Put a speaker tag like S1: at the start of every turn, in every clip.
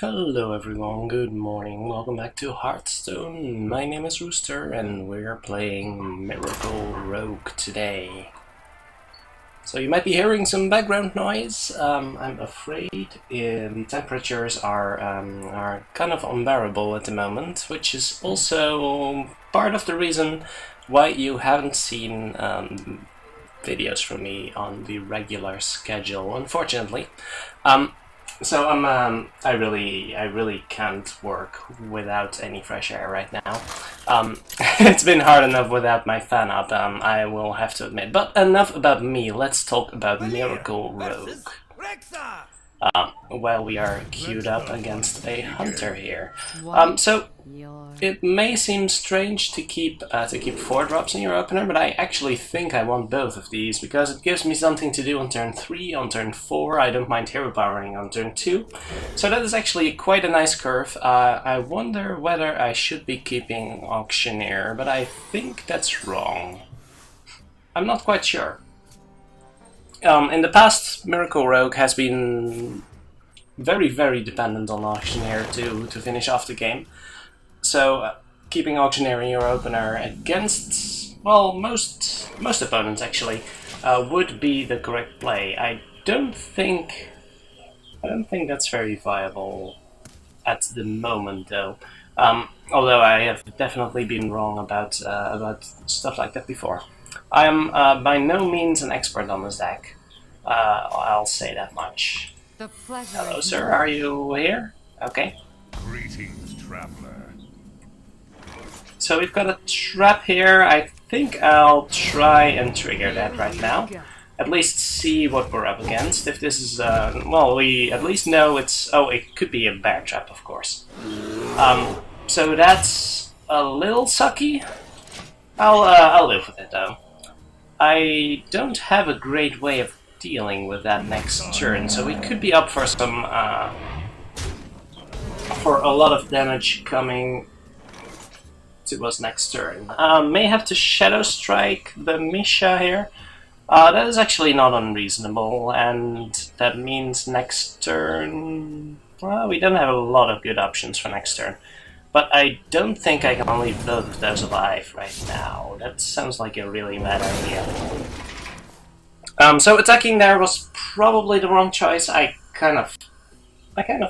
S1: Hello everyone, good morning, welcome back to Hearthstone. My name is Rooster and we're playing Miracle Rogue today. So you might be hearing some background noise. I'm afraid the temperatures are kind of unbearable at the moment, which is also part of the reason why you haven't seen videos from me on the regular schedule, unfortunately. So I really can't work without any fresh air right now. It's been hard enough without my fan up, I will have to admit. But enough about me, let's talk about Miracle Rogue. While we are queued up against a hunter here. So it may seem strange to keep 4 drops in your opener, but I actually think I want both of these because it gives me something to do on turn 3, on turn 4. I don't mind hero powering on turn 2. So that is actually quite a nice curve. I wonder whether I should be keeping Auctioneer, but I think that's wrong. I'm not quite sure. In the past, Miracle Rogue has been very dependent on Auctioneer to finish off the game. So keeping Auctioneer in your opener against, well, most opponents actually would be the correct play. I don't think that's very viable at the moment, though. Although I have definitely been wrong about stuff like that before. I am by no means an expert on this deck. I'll say that much. Hello, sir. Are you here? Okay.
S2: Greetings, traveler.
S1: So we've got a trap here. I think I'll try and trigger that right now. At least see what we're up against. If this is, well, we at least know it's... Oh, it could be a bear trap, of course. So that's a little sucky. I'll live with it, though. I don't have a great way of dealing with that next turn, so we could be up for some for a lot of damage coming to us next turn. May have to Shadow Strike the Misha here. That is actually not unreasonable, and that means next turn... Well, we don't have a lot of good options for next turn. But I don't think I can leave both of those alive right now. That sounds like a really bad idea. So attacking there was probably the wrong choice. I kind of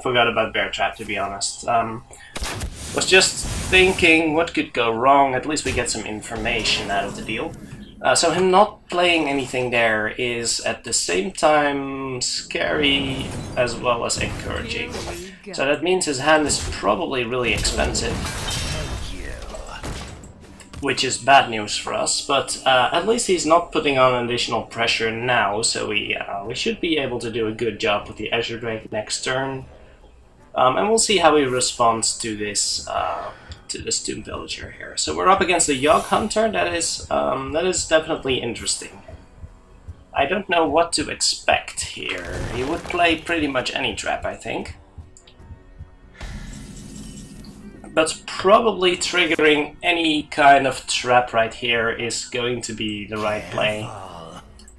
S1: forgot about Bear Trap, to be honest. Was just thinking what could go wrong. At least we get some information out of the deal. So him not playing anything there is at the same time scary as well as encouraging. So that means his hand is probably really expensive, which is bad news for us, but at least he's not putting on additional pressure now, so we should be able to do a good job with the Azure Drake next turn. And we'll see how he responds to this Tomb Villager here. So we're up against the Yogg Hunter. That is definitely interesting. I don't know what to expect here. He would play pretty much any trap, I think. But probably triggering any kind of trap right here is going to be the right play.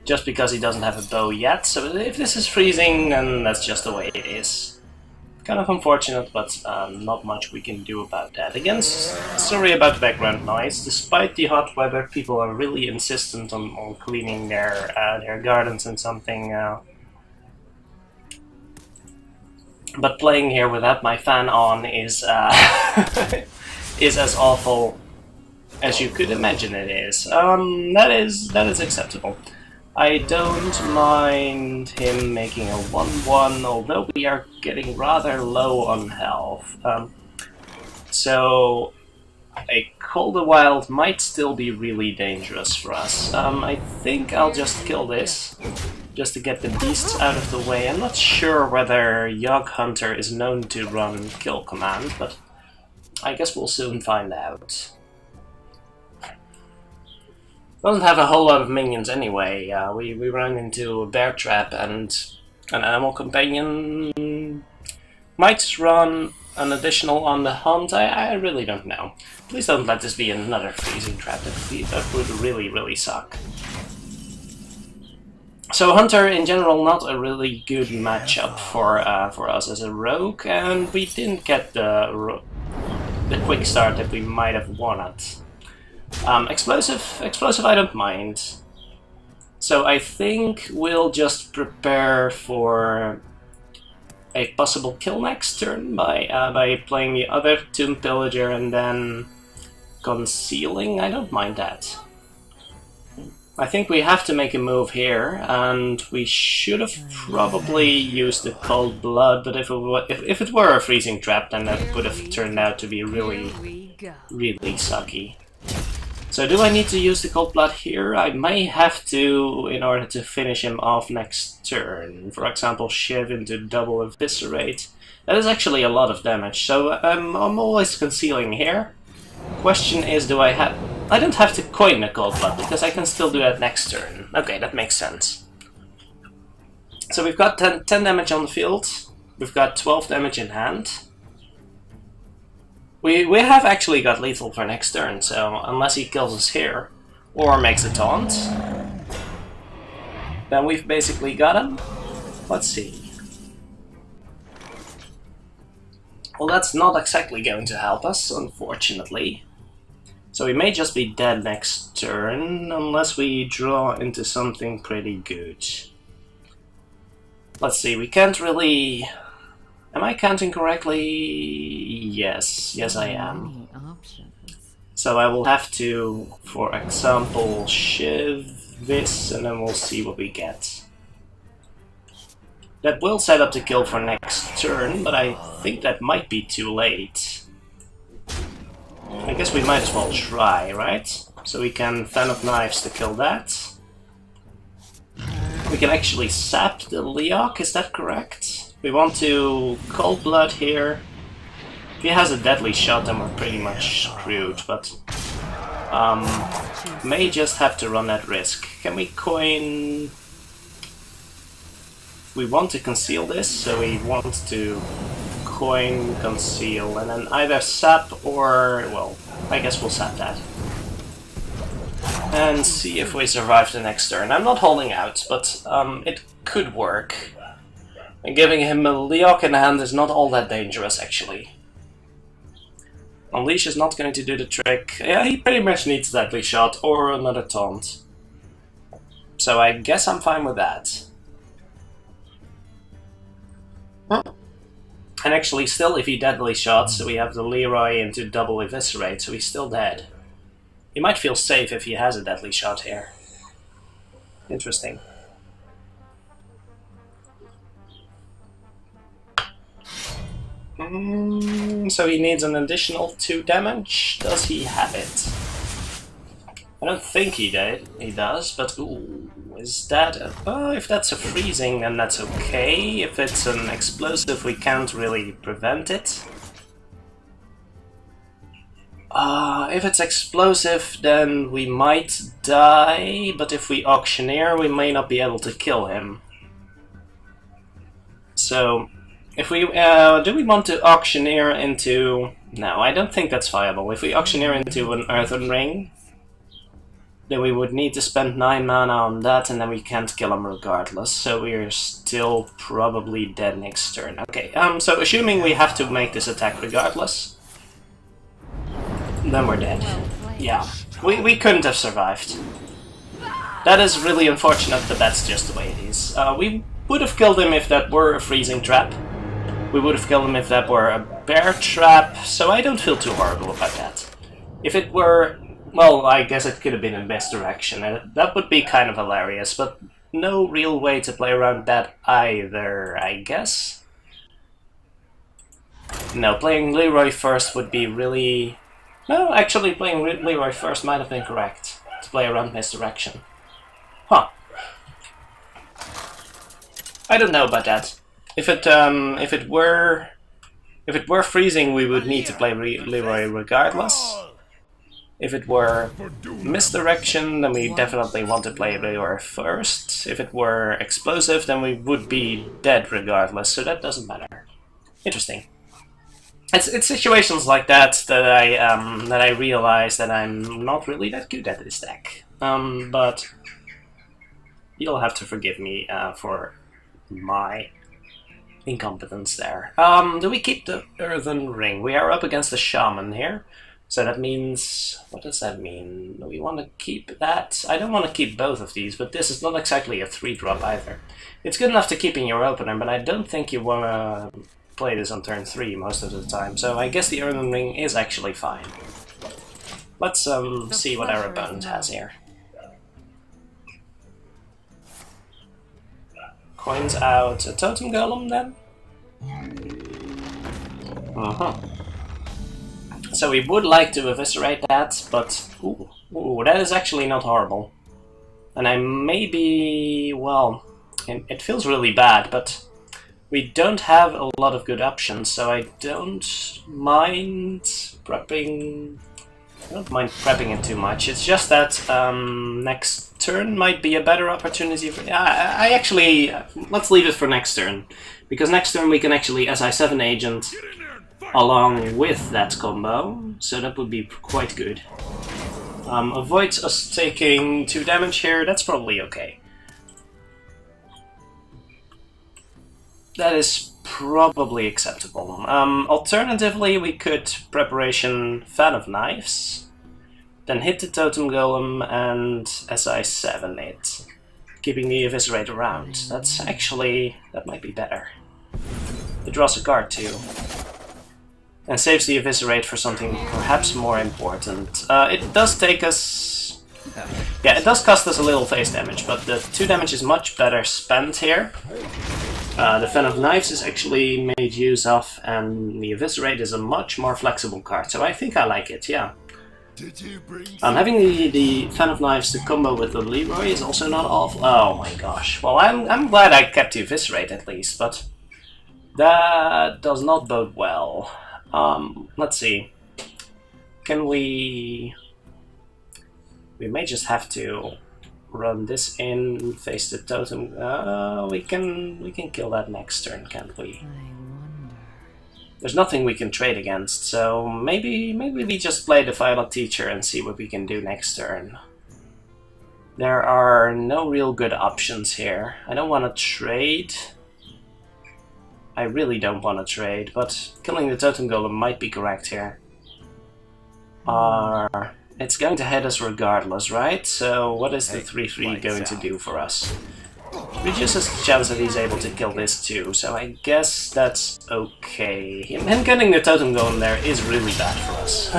S1: Just because he doesn't have a bow yet, so if this is freezing, then that's just the way it is. Kind of unfortunate, but not much we can do about that. Again, sorry about the background noise. Despite the hot weather, people are really insistent on cleaning their gardens and something. But playing here without my fan on is is as awful as you could imagine it is. That is acceptable. I don't mind him making a 1-1, although we are getting rather low on health. So a Colder Wild might still be really dangerous for us. I think I'll just kill this, just to get the beasts out of the way. I'm not sure whether Yogg Hunter is known to run kill command, but I guess we'll soon find out. Doesn't have a whole lot of minions anyway. We run into a bear trap, and an animal companion might run an additional on the hunt. I really don't know. Please don't let this be another freezing trap. That would really suck. So Hunter in general not a really good matchup for us as a rogue, and we didn't get the quick start that we might have wanted. Explosive I don't mind. So I think we'll just prepare for a possible kill next turn by playing the other Tomb Pillager and then concealing. I don't mind that. I think we have to make a move here, and we should have probably used the Cold Blood, but if it were a freezing trap, then that would have turned out to be really sucky. So do I need to use the Cold Blood here? I may have to in order to finish him off next turn. For example, Shiv into double Eviscerate. That is actually a lot of damage, so I'm always concealing here. Question is, do I have... I don't have to coin the Cold Blood, because I can still do that next turn. Okay, that makes sense. So we've got 10 damage on the field. We've got 12 damage in hand. We have actually got lethal for next turn, so unless he kills us here, or makes a taunt, then we've basically got him. Let's see. Well, that's not exactly going to help us, unfortunately. So we may just be dead next turn, unless we draw into something pretty good. Let's see, we can't really... Am I counting correctly? Yes, I am. So I will have to, for example, Shiv this, and then we'll see what we get. That will set up the kill for next turn, but I think that might be too late. I guess we might as well try, right? So we can Fan of Knives to kill that. We can actually sap the Yogg, is that correct? We want to Cold Blood here. If he has a deadly shot, then we're pretty much screwed, but... may just have to run that risk. Can we coin... We want to conceal this, so we want to coin, conceal, and then either sap or... well, I guess we'll sap that. And see if we survive the next turn. I'm not holding out, but it could work. And giving him a Yogg in hand is not all that dangerous, actually. Unleash is not going to do the trick. Yeah, he pretty much needs a deadly shot or another taunt. So I guess I'm fine with that. And actually, still, if he deadly shots, we have the Leroy into double Eviscerate, so he's still dead. He might feel safe if he has a deadly shot here. Interesting. So he needs an additional 2 damage. Does he have it? I don't think he does, but ooh, is that a... oh, if that's a freezing, then that's okay. If it's an explosive, we can't really prevent it. If it's explosive, then we might die, but if we auctioneer, we may not be able to kill him. So, if we... do we want to auctioneer into... no, I don't think that's viable. If we auctioneer into an Earthen Ring, then we would need to spend 9 mana on that, and then we can't kill him regardless, so we're still probably dead next turn. Okay, so assuming we have to make this attack regardless, then we're dead. Yeah, we couldn't have survived. That is really unfortunate, but that's just the way it is. We would have killed him if that were a freezing trap. We would have killed him if that were a bear trap, so I don't feel too horrible about that. If it were... well, I guess it could have been in misdirection, and that would be kind of hilarious, but no real way to play around that either, I guess? No, playing Leroy first would be really... no, actually playing Leroy first might have been correct, to play around misdirection. Huh. I don't know about that. If it were freezing, we would need to play Leroy regardless. If it were misdirection, then we definitely want to play Leroy first. If it were explosive, then we would be dead regardless, so that doesn't matter. Interesting. It's situations like that that I realize that I'm not really that good at this deck. But you'll have to forgive me for my incompetence there. Do we keep the Earthen Ring? We are up against the Shaman here. So that means... what does that mean? Do we want to keep that? I don't want to keep both of these, but this is not exactly a 3-drop either. It's good enough to keep in your opener, but I don't think you want to play this on turn 3 most of the time. So I guess the Earthen Ring is actually fine. Let's see what our opponent has here. Coins out a Totem Golem then? So we would like to eviscerate that, but ooh, that is actually not horrible. And I maybe, well, it feels really bad, but we don't have a lot of good options, so I don't mind prepping. I don't mind prepping it too much. It's just that next turn might be a better opportunity for... I actually... let's leave it for next turn. Because next turn we can actually SI7 agent along with that combo. So that would be quite good. Avoids us taking 2 damage here. That's probably okay. That is probably acceptable. Alternatively, we could preparation Fan of Knives, then hit the Totem Golem and SI7 it, keeping the Eviscerate around. That's actually... that might be better. It draws a card too, and saves the Eviscerate for something perhaps more important. It does take us... yeah, it does cost us a little face damage, but the 2 damage is much better spent here. The Fan of Knives is actually made use of, and the Eviscerate is a much more flexible card, so I think I like it, yeah. Having the Fan of Knives to combo with the Leroy is also not awful. Oh my gosh. Well, I'm glad I kept the Eviscerate at least, but that does not bode well. Let's see. Can we... we may just have to run this in, face the totem. We can kill that next turn, can't we? There's nothing we can trade against, so maybe we just play the Violet Teacher and see what we can do next turn. There are no real good options here. I don't want to trade. I really don't want to trade, but killing the Totem Golem might be correct here. It's going to hit us regardless, right? So what is the 3-3 going to do for us? Reduces the chance that he's able to kill this too, so I guess that's okay. Him getting the Totem Golem there is really bad for us.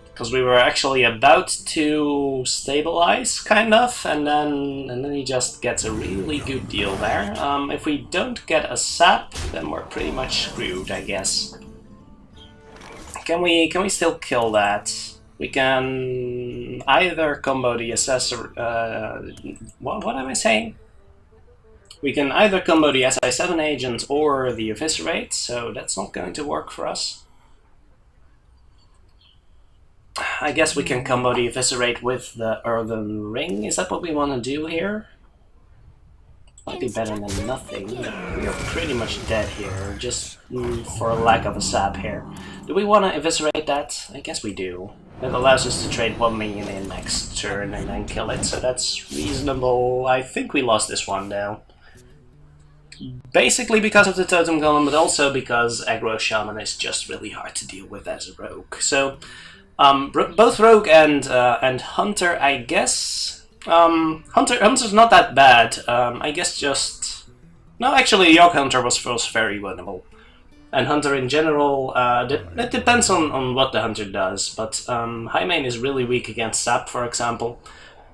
S1: Because we were actually about to stabilize, kind of, and then he just gets a really good deal there. If we don't get a sap, then we're pretty much screwed, I guess. Can we still kill that? We can either combo the Assessor... what am I saying? We can either combo the SI7 agent or the Eviscerate, so that's not going to work for us. I guess we can combo the Eviscerate with the Earthen Ring. Is that what we want to do here? Might be better than nothing. We are pretty much dead here, just for lack of a sap here. Do we want to Eviscerate that? I guess we do. That allows us to trade 1 minion in next turn and then kill it, so that's reasonable. I think we lost this one though. Basically because of the Totem Golem, but also because Aggro Shaman is just really hard to deal with as a rogue. So, both Rogue and Hunter, I guess... Hunter's not that bad. I guess just... no, actually, Yogg Hunter was very winnable. And Hunter in general, it depends on what the Hunter does, but High Main is really weak against Sap, for example.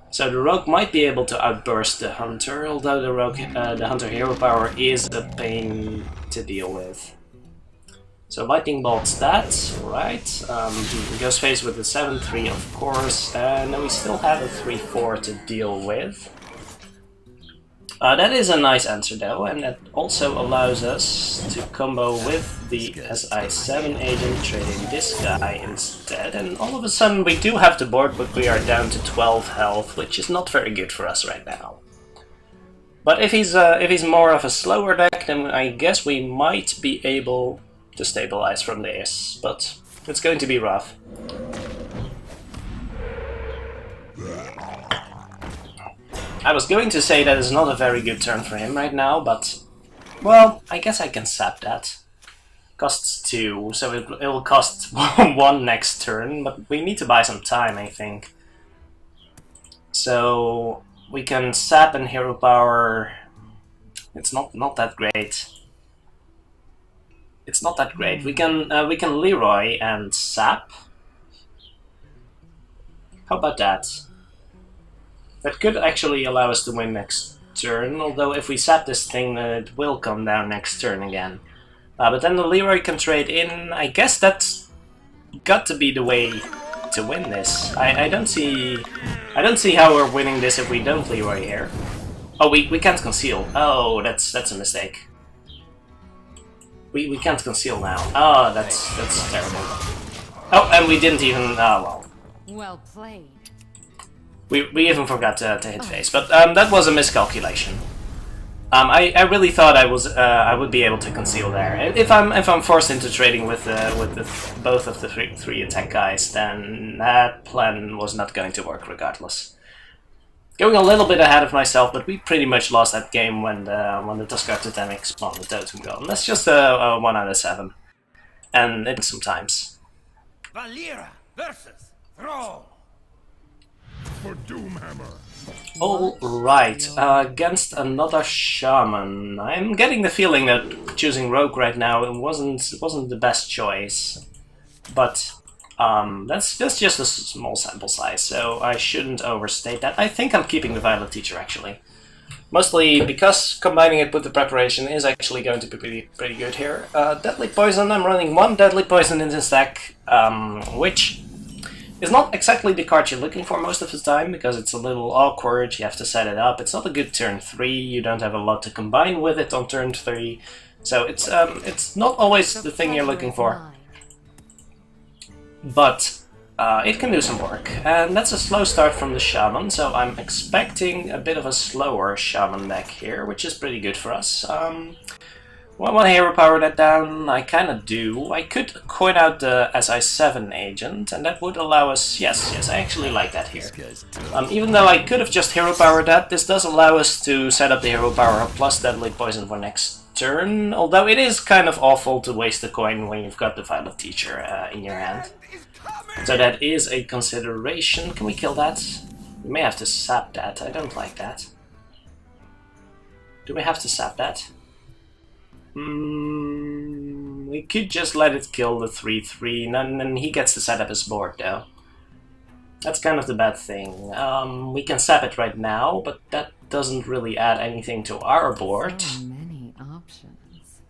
S1: So the Rogue might be able to outburst the Hunter, although the Hunter hero power is a pain to deal with. So Lightning Bolt's that, right? Goes face with the 7-3, of course, and then we still have a 3-4 to deal with. That is a nice answer though, and that also allows us to combo with the SI7 agent, trading this guy instead, and all of a sudden we do have the board, but we are down to 12 health, which is not very good for us right now. But if he's more of a slower deck, then I guess we might be able to stabilize from this, but it's going to be rough. I was going to say that is not a very good turn for him right now, but... Well, I guess I can sap that. Costs 2, so it'll cost 1 next turn, but we need to buy some time, I think. So we can sap and hero power. It's not that great. It's not that great. We can Leroy and sap. How about that? That could actually allow us to win next turn, although if we sap this thing, then it will come down next turn again. But then the Leroy can trade in. I guess that's got to be the way to win this. I don't see how we're winning this if we don't Leroy here. Oh, we can't conceal. Oh, that's a mistake. We can't conceal now. Oh, that's terrible. Oh, and we didn't even. Oh well.
S3: Well played.
S1: We even forgot to hit face, but that was a miscalculation. I really thought I would be able to conceal there. If I'm forced into trading with both of the three attack guys, then that plan was not going to work regardless. Going a little bit ahead of myself, but we pretty much lost that game when the Tuskar Totemic spawned the Totem Golem. That's just a 1 out of 7, and it's sometimes.
S4: Valera versus Thrall.
S2: For Doomhammer.
S1: Alright, against another Shaman. I'm getting the feeling that choosing Rogue right now wasn't the best choice. But that's just a small sample size, so I shouldn't overstate that. I think I'm keeping the Violet Teacher actually. Mostly because combining it with the preparation is actually going to be pretty good here. Deadly Poison, I'm running 1 Deadly Poison in this deck, which is not exactly the card you're looking for most of the time, because it's a little awkward, you have to set it up. It's not a good turn 3, you don't have a lot to combine with it on turn 3, so it's not always the thing you're looking for. But it can do some work, and that's a slow start from the Shaman, so I'm expecting a bit of a slower Shaman deck here, which is pretty good for us. Well, I want to hero power that down. I kind of do. I could coin out the SI7 agent, and that would allow us... Yes, I actually like that here. Even though I could have just hero powered that, this does allow us to set up the hero power plus Deadly Poison for next turn, although it is kind of awful to waste a coin when you've got the Violet Teacher in your hand. So that is a consideration. Can we kill that? We may have to sap that. I don't like that. Do we have to sap that? We could just let it kill the 3/3, and then he gets to set up his board, though. That's kind of the bad thing. We can sap it right now, but that doesn't really add anything to our board.
S3: So many options.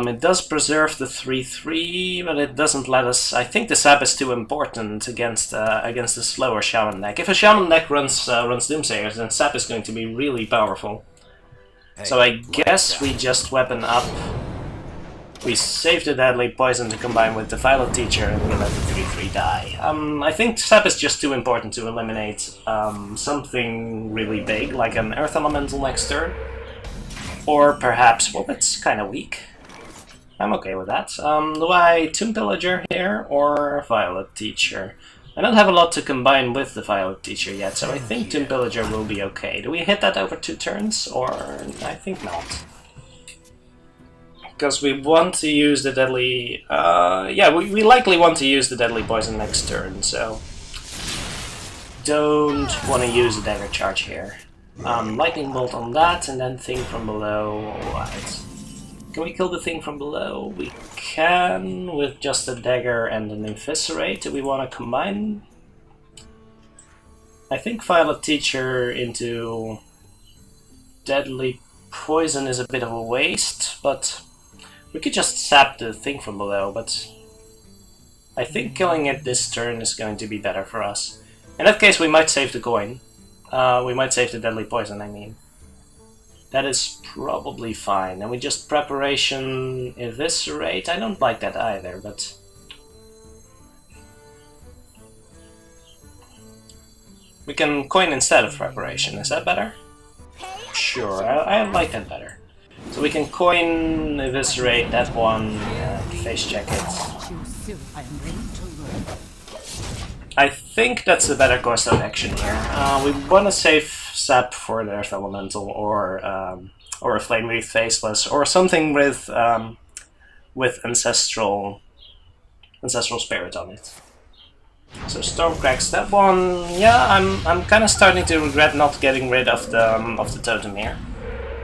S1: It does preserve the 3/3, but it doesn't let us... I think the sap is too important against the slower Shaman deck. If a Shaman deck runs Doomsayers, then sap is going to be really powerful. So I guess we just weapon up. We save the Deadly Poison to combine with the Violet Teacher, and we let the 3/3 die. I think sap is just too important to eliminate something really big, like an Earth Elemental next turn. Or perhaps, well, that's kind of weak. I'm okay with that. Do I Tomb Pillager here, or Violet Teacher? I don't have a lot to combine with the Violet Teacher yet, so I think Tomb Pillager will be okay. Do we hit that over 2 turns, or... I think not. Because we want to use the Deadly... yeah, we likely want to use the Deadly Poison next turn, so... Don't want to use the Dagger Charge here. Lightning Bolt on that, and then Thing from Below. Alright. Can we kill the Thing from Below? We can, with just a Dagger and an Eviscerate. Do we want to combine? I think Violet Teacher into Deadly Poison is a bit of a waste, but we could just sap the Thing from Below, but I think killing it this turn is going to be better for us. In that case, we might save the coin. We might save the Deadly Poison, I mean. That is probably fine. And we just Preparation Eviscerate. I don't like that either, but... We can coin instead of Preparation. Is that better? Sure, I like that better. So we can coin, Eviscerate that one, and face check it. I think that's a better course of action here. We want to save sap for the Earth Elemental, or a Flame Wreath Faceless, or something with Ancestral Spirit on it. So Storm cracks that one. Yeah, I'm kind of starting to regret not getting rid of the totem here.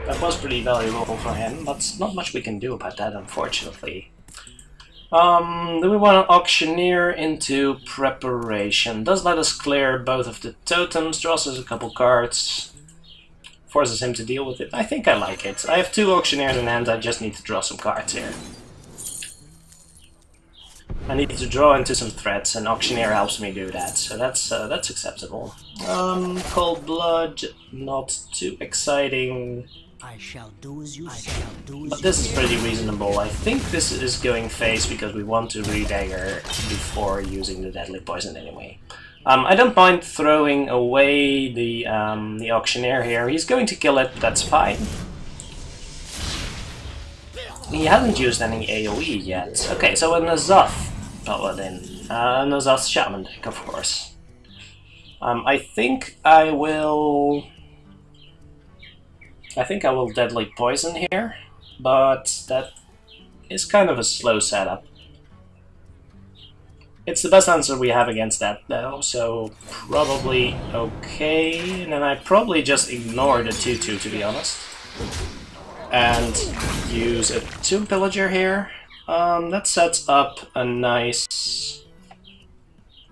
S1: That was pretty valuable for him, but not much we can do about that, unfortunately. Do we want to Auctioneer into Preparation? Does let us clear both of the totems, draws us a couple cards, forces him to deal with it. I think I like it. I have 2 Auctioneers in hand, I just need to draw some cards here. I need to draw into some threats, and Auctioneer helps me do that, so that's acceptable. Cold Blood, not too exciting.
S5: I shall do as you say.
S1: But this is pretty reasonable. I think this is going face because we want to redagger before using the deadly poison anyway. I don't mind throwing away the Auctioneer here. He's going to kill it, that's fine. He hasn't used any AoE yet. Okay, so a N'Zoth Paladin. N'Zoth Shaman deck, of course. I think I will Deadly Poison here, but that is kind of a slow setup. It's the best answer we have against that though, so probably okay. And then I probably just ignore the 2/2 to be honest. And use a Tomb Pillager here. That sets up a nice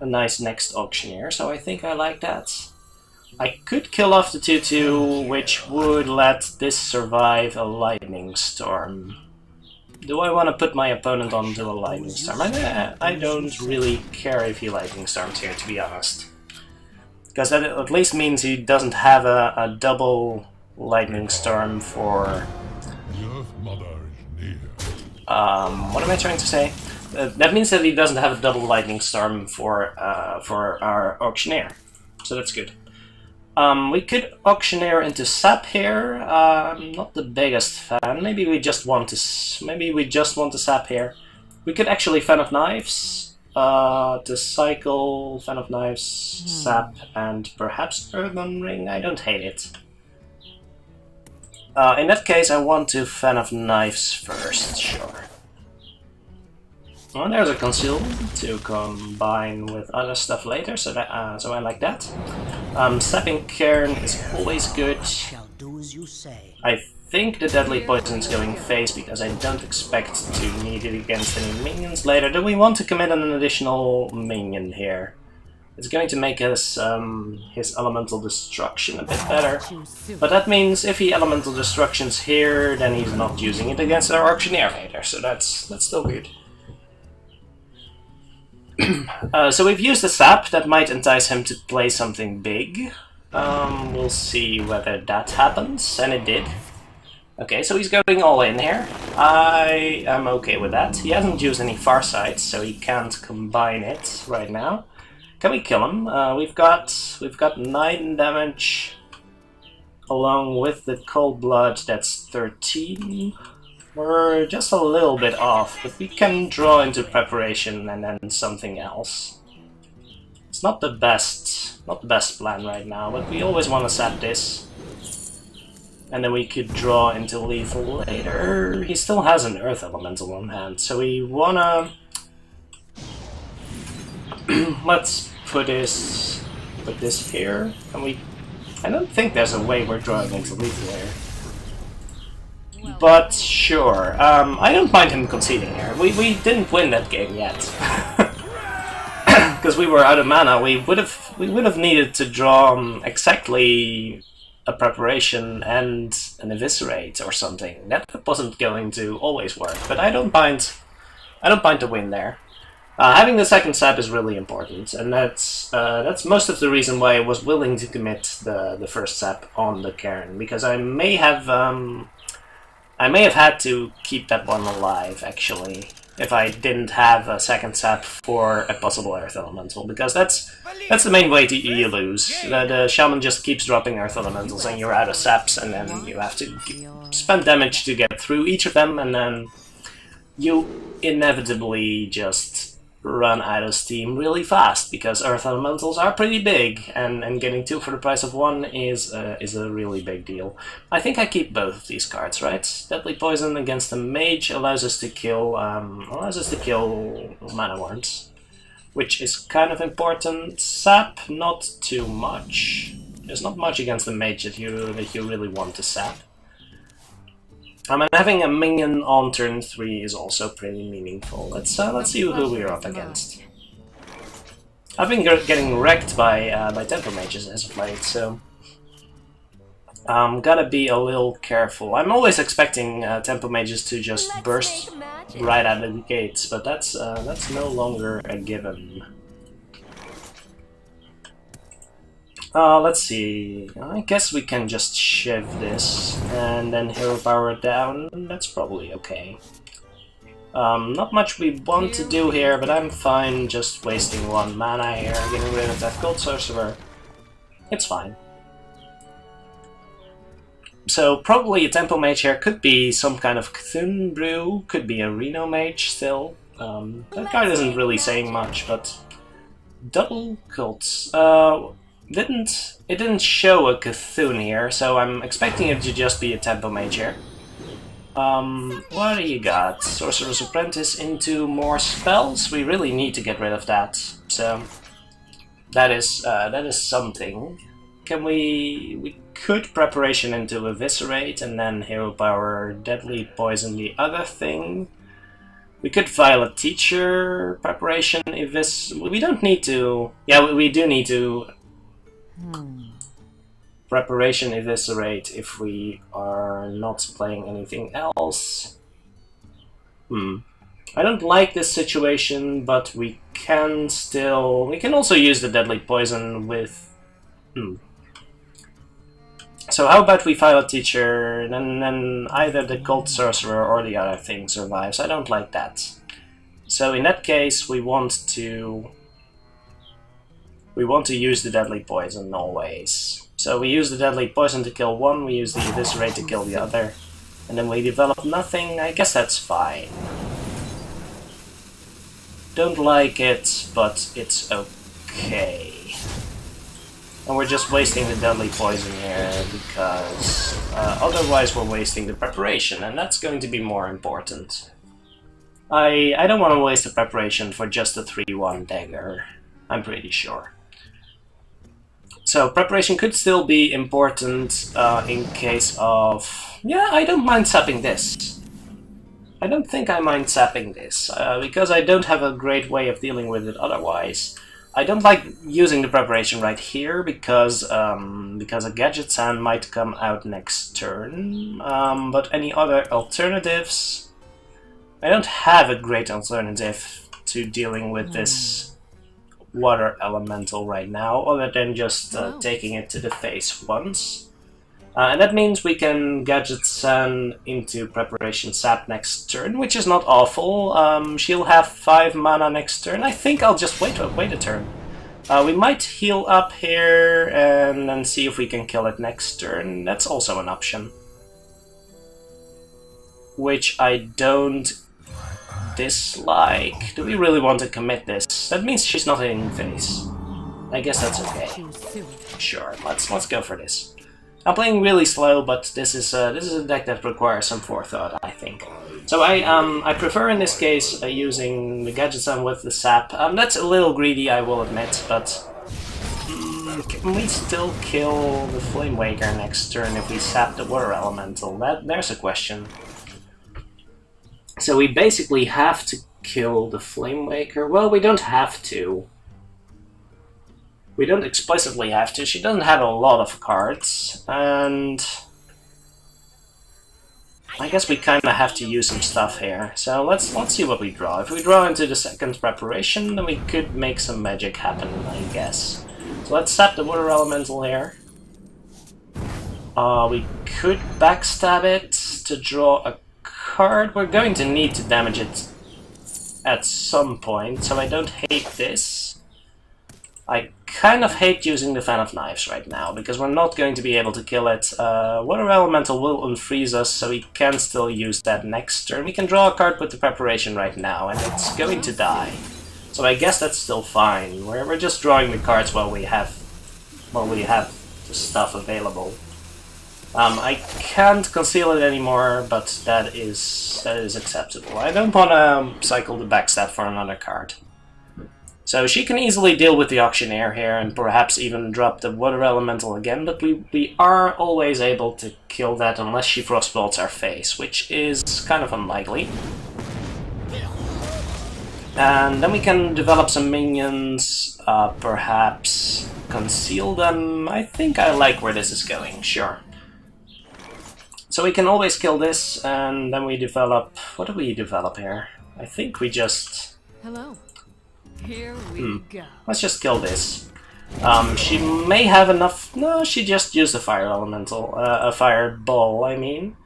S1: next Auctioneer, so I think I like that. I could kill off the 2/2, which would let this survive a Lightning Storm. Do I want to put my opponent onto a Lightning Storm? I don't really care if he Lightning Storms here, to be honest. Because that at least means he doesn't have a double Lightning Storm for... what am I trying to say? That means that he doesn't have a double Lightning Storm for our Auctioneer. So that's good. We could Auctioneer into Sap here. I'm not the biggest fan. Maybe we just want to Sap here. We could actually Fan of Knives to cycle Fan of Knives, Sap, and perhaps Earthen Ring. I don't hate it. In that case, I want to Fan of Knives first. Sure. Well, there's a Conceal to combine with other stuff later, so that so I like that. Sapping Cairn is always good. I think the Deadly Poison is going face because I don't expect to need it against any minions later. Do we want to commit an additional minion here? It's going to make us his Elemental Destruction a bit better. But that means if he Elemental Destruction's here, then he's not using it against our Auctioneer later, so that's still good. So we've used the Sap, that might entice him to play something big. We'll see whether that happens, and it did. Okay, so he's going all in here. I am okay with that. He hasn't used any Farsight, so he can't combine it right now. Can we kill him? We've got 9 damage, along with the Cold Blood, that's 13. We're just a little bit off, but we can draw into Preparation and then something else. It's not the best plan right now, but we always want to Sap this. And then we could draw into Lethal later. He still has an Earth Elemental on hand, so we wanna... Let's put this here. Can we... I don't think there's a way we're drawing into Lethal here. But sure, I don't mind him conceding here. We didn't win that game yet, because we were out of mana. We would have needed to draw exactly a Preparation and an Eviscerate or something. That wasn't going to always work, but I don't mind the win there. Having the second Sap is really important, and that's most of the reason why I was willing to commit the first Sap on the Cairn, because I may have had to keep that one alive, actually, if I didn't have a second Sap for a possible Earth Elemental, because that's the main way you lose. The Shaman just keeps dropping Earth Elementals and you're out of Saps, and then you have to spend damage to get through each of them, and then you inevitably just run out of steam really fast, because Earth Elementals are pretty big, and getting 2 for the price of 1 is a really big deal. I think I keep both of these cards, right? Deadly Poison against the Mage allows us to kill mana worms, which is kind of important. Sap, not too much. There's not much against the Mage that you really want to sap. And having a minion on turn 3 is also pretty meaningful. Let's see who we're up against. I've been getting wrecked by Tempo Mages as of late, so I'm gotta be a little careful. I'm always expecting Tempo Mages to just burst right out of the gates, but that's no longer a given. Let's see. I guess we can just shiv this and then hero power down. That's probably okay. Not much we want to do here, but I'm fine just wasting 1 mana here, getting rid of that Gold Sorcerer. It's fine. So probably a Tempo Mage here, could be some kind of Cthulhu Brew, could be a Reno Mage still. That card isn't really saying much, but double cults. It didn't show a Cthulhu here, so I'm expecting it to just be a Tempo Mage here. What do you got? Sorcerer's Apprentice into more spells? We really need to get rid of that, so that is something. Can we could Preparation into Eviscerate and then Hero Power Deadly Poison the other thing. We could Violet Teacher, Preparation, we don't need to... Yeah, we do need to... Preparation Eviscerate if we are not playing anything else. I don't like this situation, but we can still... We can also use the Deadly Poison with... So how about we Violet Teacher, and then either the Gold Sorcerer or the other thing survives. I don't like that. So in that case, we want to use the Deadly Poison always. So we use the Deadly Poison to kill 1, we use the Eviscerate to kill the other, and then we develop nothing. I guess that's fine. Don't like it, but it's okay. And we're just wasting the Deadly Poison here, because otherwise we're wasting the Preparation, and that's going to be more important. I don't want to waste the Preparation for just a 3-1 dagger, I'm pretty sure. So Preparation could still be important in case of... Yeah, I don't mind sapping this. I don't think I mind sapping this, because I don't have a great way of dealing with it otherwise. I don't like using the Preparation right here, because a Gadget Sand might come out next turn, but any other alternatives? I don't have a great alternative to dealing with this Water Elemental right now, other than just taking it to the face once. And that means we can Gadget Sand into Preparation Sap next turn, which is not awful. She'll have 5 mana next turn. I think I'll just wait a turn. We might heal up here and then see if we can kill it next turn. That's also an option. Which I don't dislike. Do we really want to commit this? That means she's not hitting face. I guess that's okay. Sure, let's go for this. I'm playing really slow, but this is a deck that requires some forethought, I think. So I prefer in this case using the Gadget Sand with the Sap. That's a little greedy, I will admit, but can we still kill the Flame Waker next turn if we sap the Water Elemental? There's a question. So we basically have to kill the Flame Waker. Well, we don't have to. We don't explicitly have to. She doesn't have a lot of cards, and I guess we kind of have to use some stuff here. So let's see what we draw. If we draw into the second Preparation, then we could make some magic happen, I guess. So let's sap the Water Elemental here. We could backstab it to draw a card. We're going to need to damage it at some point, so I don't hate this. I kind of hate using the Fan of Knives right now, because we're not going to be able to kill it. Water Elemental will unfreeze us, so we can still use that next turn. We can draw a card with the Preparation right now, and it's going to die. So I guess that's still fine. We're just drawing the cards while we have the stuff available. I can't conceal it anymore, but that is acceptable. I don't want to cycle the backstab for another card. So she can easily deal with the Auctioneer here and perhaps even drop the Water Elemental again, but we are always able to kill that unless she Frostbolts our face, which is kind of unlikely. And then we can develop some minions, perhaps conceal them. I think I like where this is going, sure. So we can always kill this, and then we develop... What do we develop here? I think we just...
S3: Hello. Here we go.
S1: Let's just kill this. She may have enough... No, she just used a fire elemental. A fireball, I mean.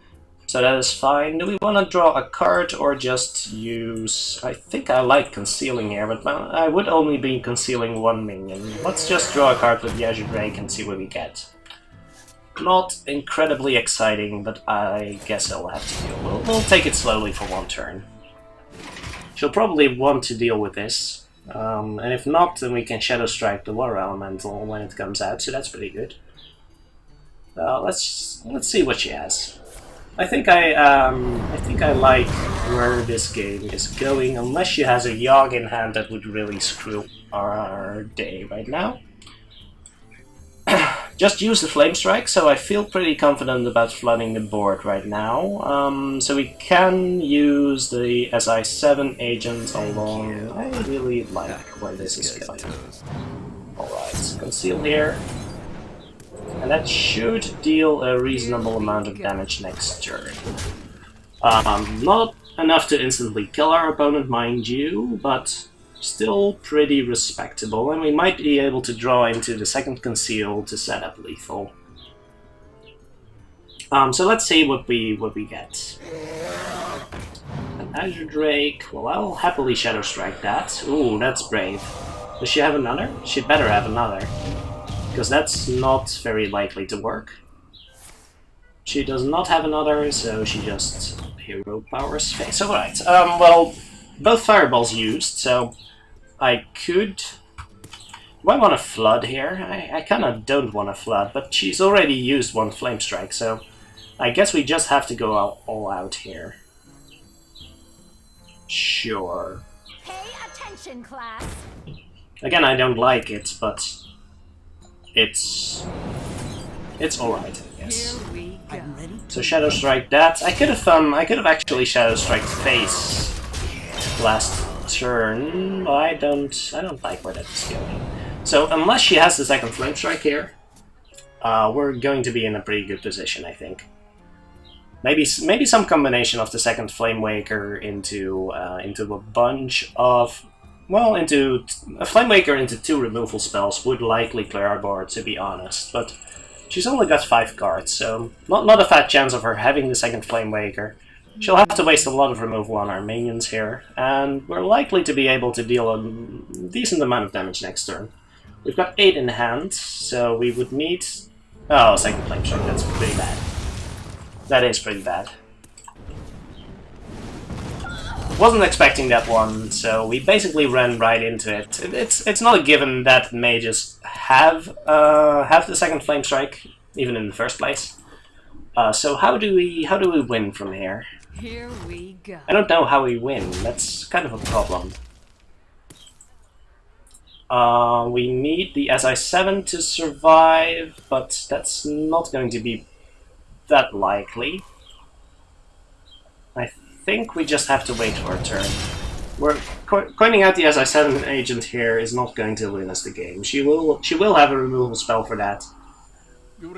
S1: So that is fine. Do we want to draw a card or just use... I think I like concealing here, but I would only be concealing one minion. Let's just draw a card with the Azure Drake and see what we get. Not incredibly exciting, but I guess I'll have to deal. We'll take it slowly for one turn. She'll probably want to deal with this. And if not, then we can Shadow Strike the Water Elemental when it comes out, so that's pretty good. Let's see what she has. I think I like where this game is going, unless she has a Yogg in hand that would really screw our day right now. Just use the Flame Strike, so I feel pretty confident about flooding the board right now. So we can use the SI7 agent along. I really like where this is going. Alright, conceal here. And that should deal a reasonable amount of damage next turn. Not enough to instantly kill our opponent, mind you, but still pretty respectable, and we might be able to draw into the second conceal to set up lethal. So let's see what we get. An Azure Drake. Well, I'll happily Shadow Strike that. Ooh, that's brave. Does she have another? She'd better have another, because that's not very likely to work. She does not have another, so she just hero powers face. Alright, well, both fireballs used, so I could... Do I want to flood here? I kind of don't want to flood, but she's already used one Flame Strike, so I guess we just have to go all out here. Sure.
S6: Pay attention, class.
S1: Again, I don't like it, but it's alright, I guess.
S3: Here we go.
S1: So Shadow Strike that. I could have actually Shadow Strike face last turn, but I don't like where that's going. So unless she has the second Flame Strike here, we're going to be in a pretty good position, I think. Maybe some combination of the second Flame Waker into a bunch of... Well, into a Flame Waker into 2 removal spells would likely clear our board, to be honest, but she's only got 5 cards, so not a fat chance of her having the second Flame Waker. She'll have to waste a lot of removal on our minions here, and we're likely to be able to deal a decent amount of damage next turn. We've got 8 in hand, so we would need... Oh, second Flame Strike, that's pretty bad. That is pretty bad. Wasn't expecting that one, so we basically ran right into it. It's not a given that mages have the second Flame Strike, even in the first place. So how do we win from here?
S3: Here we go.
S1: I don't know how we win. That's kind of a problem. We need the SI7 to survive, but that's not going to be that likely. I think we just have to wait for a turn. Coining out the SI7 agent here is not going to win us the game. She will have a removal spell for that.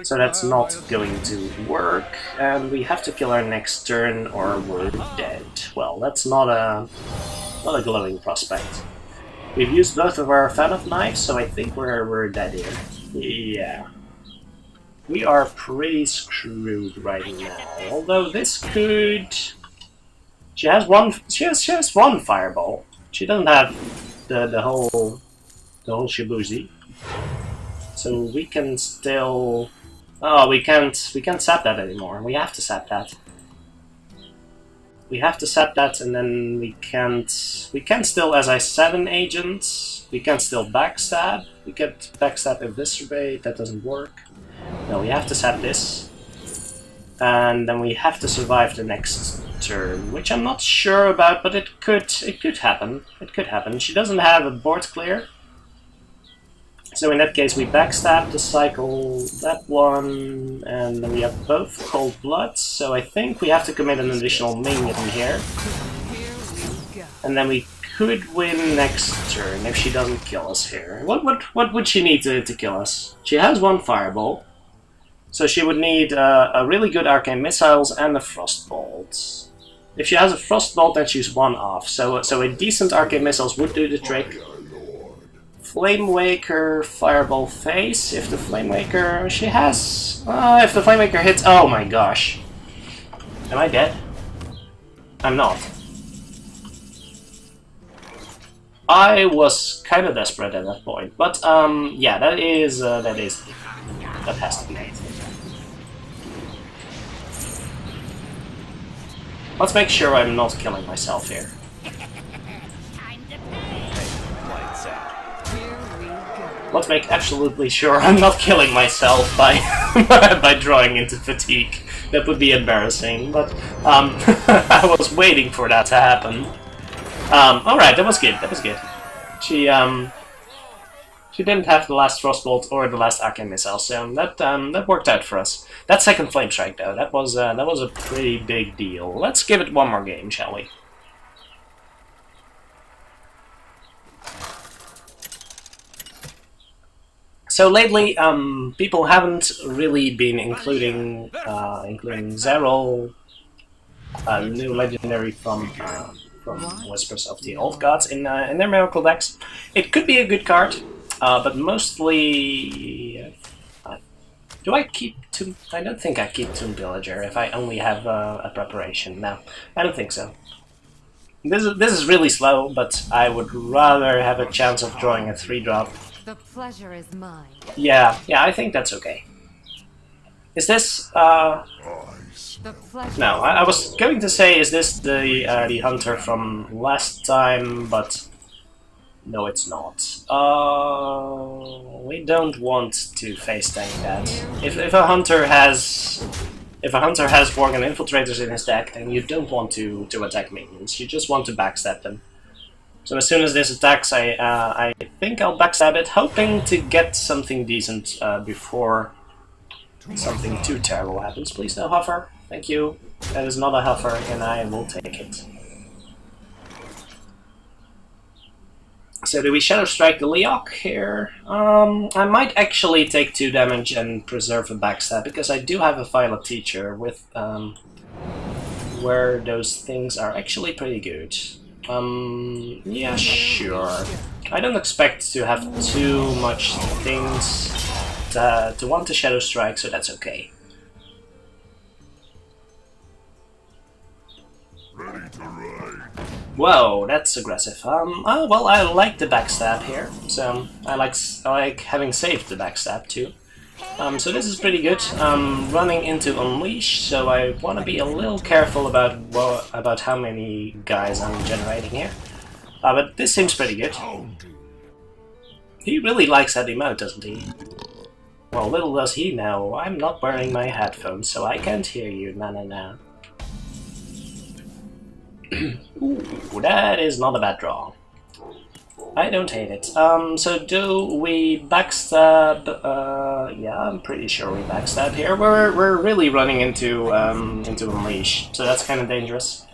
S1: So that's not going to work, and we have to kill her next turn or we're dead. Well, that's not a glowing prospect. We've used both of our Fan of Knives, so I think we're dead here. Yeah. We are pretty screwed right now. Although this could... She has one fireball. She doesn't have the whole shabuzi. So we can still... Oh, we can't sap that anymore. We have to sap that. we have to set that, and then we can still, as I said, an agent. We can still backstab. We get backstab eviscerate. That doesn't work. No, we have to set this, and then we have to survive the next turn, which I'm not sure about, but it could happen. It could happen. She doesn't have a board clear, so in that case we backstab the cycle, that one, and then we have both cold blood. So I think we have to commit an additional minion here, and then we could win next turn if she doesn't kill us here. What would she need to kill us? She has one fireball, so she would need a really good arcane missiles and a frostbolt. If she has a frostbolt, then she's one off. So a decent arcane missiles would do the trick. Flame Waker, fireball face. If the Flame Waker she has, if the Flame Waker hits, oh my gosh, am I dead? I'm not. I was kind of desperate at that point, but yeah, that has to be made. Let's make sure I'm not killing myself here. Let's make absolutely sure I'm not killing myself by by drawing into fatigue. That would be embarrassing, but I was waiting for that to happen. Alright, that was good. That was good. She didn't have the last frostbolt or the last arcane missile, so that worked out for us. That second flame strike, though, that was a pretty big deal. Let's give it one more game, shall we? So lately, people haven't really been including Zerol, new legendary from Whispers of the Old Gods in their miracle decks. It could be a good card, but mostly, do I keep Tomb? I don't think I keep Tomb Villager if I only have a preparation. No, I don't think so. This is really slow, but I would rather have a chance of drawing a 3-drop.
S3: The pleasure is mine.
S1: Yeah, I think that's okay. Is this,
S3: The pleasure.
S1: no, I was going to say, is this the Hunter from last time, but no, it's not. We don't want to face tank that. If a Hunter has Worgen Infiltrators in his deck, then you don't want to attack minions. You just want to backstab them. So as soon as this attacks, I think I'll backstab it, hoping to get something decent before something too terrible happens. Please no hover. Thank you. That is not a hover, and I will take it. So do we Shadow Strike the Yogg here? I might actually take 2 damage and preserve a backstab, because I do have a Violet Teacher with where those things are actually pretty good. Yeah, sure. I don't expect to have too much things to want to Shadow Strike, so that's okay.
S2: Ready to ride.
S1: Whoa, that's aggressive. Well, I like the backstab here, so I like having saved the backstab too. So this is pretty good. Running into Unleash, so I want to be a little careful about how many guys I'm generating here. But this seems pretty good. He really likes that emote, doesn't he? Well, little does he know, I'm not wearing my headphones, so I can't hear you, na. Ooh, that is not a bad draw. I don't hate it. So do we backstab? Yeah, I'm pretty sure we backstab here. We're really running into Unleash, so that's kind of dangerous.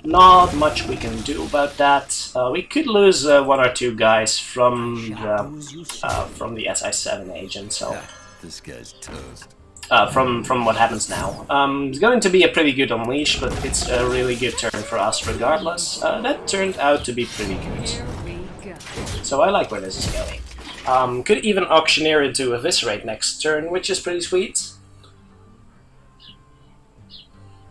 S1: Not much we can do about that. We could lose 1 or 2 guys from the SI7 agent. So
S2: This guy's toast.
S1: from what happens now. It's going to be a pretty good Unleash, but it's a really good turn for us regardless. That turned out to be pretty good. So I like where this is going. Could even Auctioneer into Eviscerate next turn, which is pretty sweet.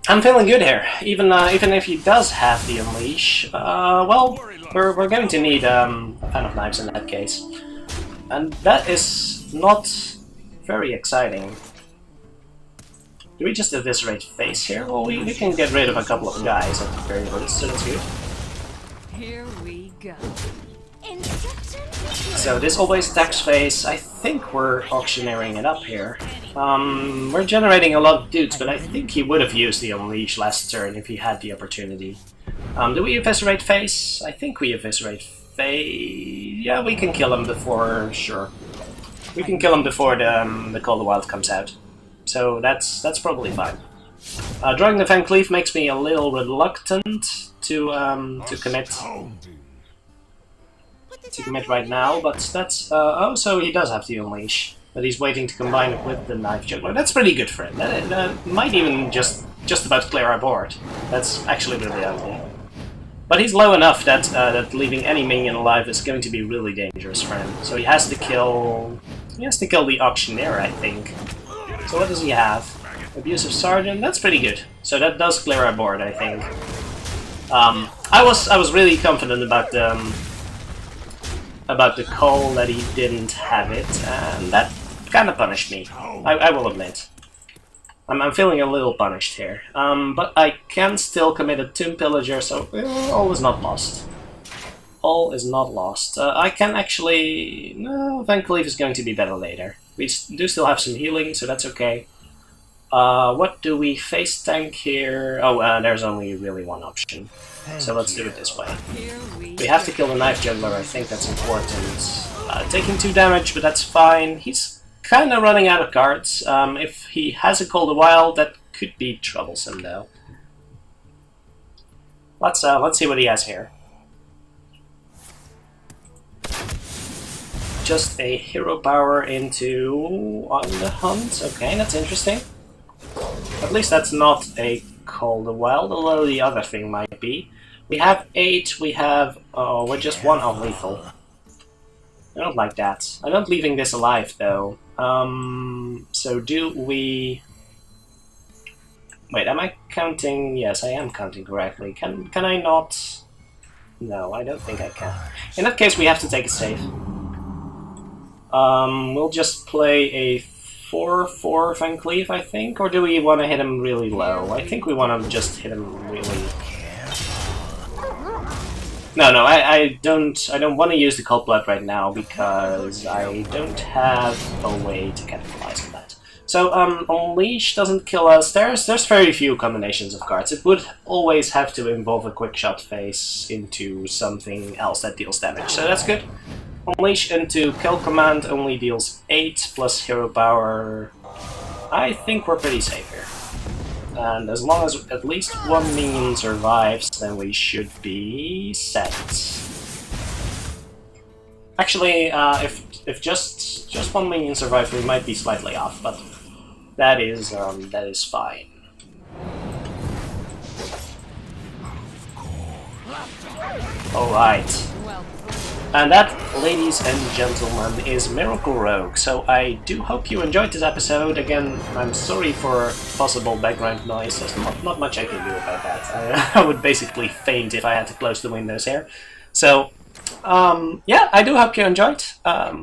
S1: I'm feeling good here, even if he does have the Unleash. Well, we're going to need a Fan of Knives in that case. And that is not very exciting. Do we just eviscerate face here? Well, we can get rid of a couple of guys at the very least, so that's good.
S3: Here we go.
S1: So this always attacks face. I think we're auctioneering it up here. We're generating a lot of dudes, but I think he would have used the Unleash last turn if he had the opportunity. Do we eviscerate face? I think we eviscerate face. Yeah, we can kill him before, sure. We can kill him before the Call of the Wild comes out. So that's probably fine. Drawing the Van Cleef makes me a little reluctant to commit. To commit right now, but that's oh, so he does have the Unleash, but he's waiting to combine it with the Knife Juggler. That's pretty good for him. That might even just about clear our board. That's actually really ugly. But he's low enough that that leaving any minion alive is going to be really dangerous for him. So he has to kill. He has to kill the Auctioneer, I think. So what does he have? Abusive Sergeant. That's pretty good. So that does clear our board, I think. I was really confident about the call that he didn't have it, and that kind of punished me. I will admit. I'm feeling a little punished here. But I can still commit a Tomb Pillager, so all is not lost. All is not lost. I can actually... No, Van Cleef is going to be better later. We do still have some healing, so that's okay. What do we face tank here? Oh, there's only really one option. So let's do it this way. We have to kill the Knife Juggler, I think that's important. Taking 2 damage, but that's fine. He's kind of running out of cards. If he has a Call of the Wild, that could be troublesome, though. Let's see what he has here. Just a hero power into on the hunt. Okay, that's interesting. At least that's not a Call of the Wild, although the other thing might be. We have 8, we have... Oh, we're just 1 off lethal. I don't like that. I'm not leaving this alive, though. So do we... Wait, am I counting? Yes, I am counting correctly. Can I not? No, I don't think I can. In that case, we have to take a save. We'll just play a 4/4 Van Cleef, I think, or do we want to hit him really low? I think we want to just hit him really. No, I don't want to use the Cold Blood right now because I don't have a way to capitalize on that. So Unleash doesn't kill us. There's very few combinations of cards. It would always have to involve a quick shot face into something else that deals damage. So that's good. Unleash into Kill Command only deals 8 plus hero power. I think we're pretty safe here. And as long as at least 1 minion survives, then we should be set. Actually, if just 1 minion survives, we might be slightly off, but that is fine. Alright. And that, ladies and gentlemen, is Miracle Rogue. So I do hope you enjoyed this episode. Again, I'm sorry for possible background noise. There's not much I can do about that. I would basically faint if I had to close the windows here. So, yeah, I do hope you enjoyed.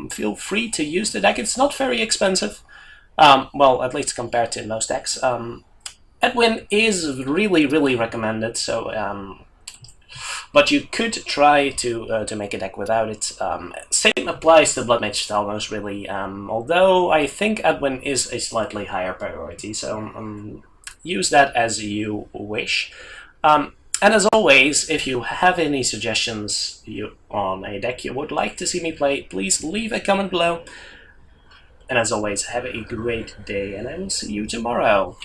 S1: Feel free to use the deck. It's not very expensive. Well, at least compared to most decks. Edwin is really, really recommended. So, but you could try to make a deck without it. Same applies to Blood Mage Stalmos, really, although I think Edwin is a slightly higher priority, so use that as you wish. And as always, if you have any suggestions on a deck you would like to see me play, please leave a comment below. And as always, have a great day, and I will see you tomorrow.